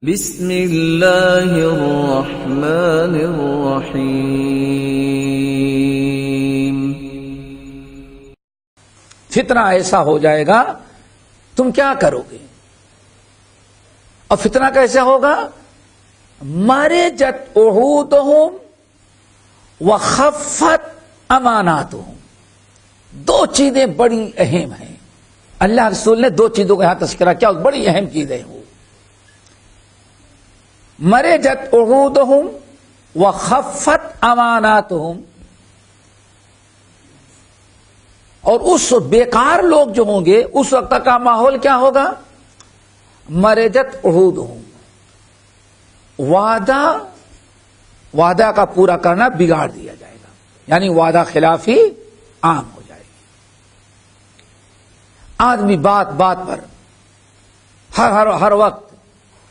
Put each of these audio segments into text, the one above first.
بسم اللہ الرحمن الرحیم۔ فتنہ ایسا ہو جائے گا تم کیا کرو گے؟ اور فتنہ کیسے ہوگا؟ مرجت عہودہم وخفت اماناتہم۔ دو چیزیں بڑی اہم ہیں۔ اللہ رسول نے دو چیزوں کا یہاں تذکرہ کیا، بڑی اہم چیزیں ہیں۔ مرجت عہودہم وخفت اماناتہم، اور اس بیکار لوگ جو ہوں گے اس وقت کا ماحول کیا ہوگا؟ مرجت عہودہم، وعدہ کا پورا کرنا بگاڑ دیا جائے گا، یعنی وعدہ خلافی عام ہو جائے گی۔ آدمی بات بات پر ہر وقت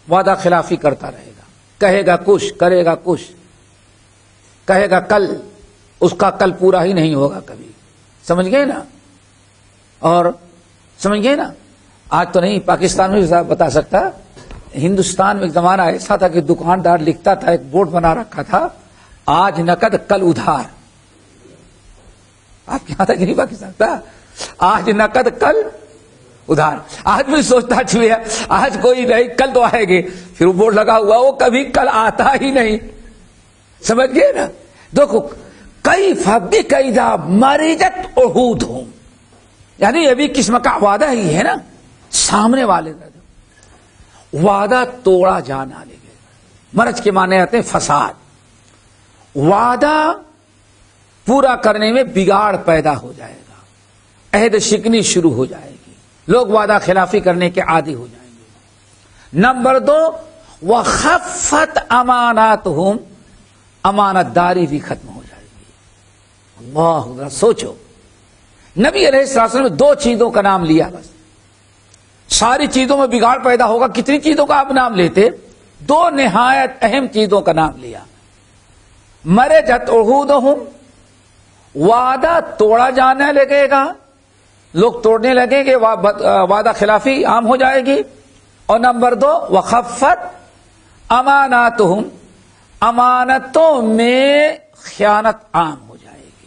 وعدہ خلافی کرتا رہے گا، کہے گا کچھ کرے گا کچھ، کہے گا کل، اس کا کل پورا ہی نہیں ہوگا کبھی۔ سمجھ گئے نا؟ اور سمجھ گئے نا؟ آج تو نہیں، پاکستان میں بھی بتا سکتا، ہندوستان میں ایک زمانہ ایسا تھا کہ دکاندار لکھتا تھا، ایک بورڈ بنا رکھا تھا، آج نقد کل ادھار۔ آپ کے یہاں تک نہیں پاکستان تھا، آج نقد کل ادھار۔ آج بھی سوچتا چھوئے آج کوئی نہیں، کل تو آئے گے، پھر وہ بورڈ لگا ہوا وہ کبھی کل آتا ہی نہیں۔ سمجھ گئے نا؟ دیکھو کیف بکیدا مرجت عہودہم، یعنی یہ بھی قسم کا وعدہ ہی ہے نا، سامنے والے کا وعدہ توڑا جانا لگے۔ مرج کے معنی آتے ہیں فساد، وعدہ پورا کرنے میں بگاڑ پیدا ہو جائے گا، عہد شکنی شروع ہو جائے گی، لوگ وعدہ خلافی کرنے کے عادی ہو جائیں گے۔ نمبر 2، وخفت اماناتہم، امانت داری بھی ختم ہو جائے گی۔ اللہ اکبر، سوچو، نبی علیہ السلام نے دو چیزوں کا نام لیا، بس ساری چیزوں میں بگاڑ پیدا ہوگا، کتنی چیزوں کا آپ نام لیتے؟ دو نہایت اہم چیزوں کا نام لیا۔ مرجت عہودہم، وعدہ توڑا جانے لگے گا، لوگ توڑنے لگیں گے، وعدہ خلافی عام ہو جائے گی۔ اور نمبر 2، وخفت اماناتہم، امانتوں میں خیانت عام ہو جائے گی۔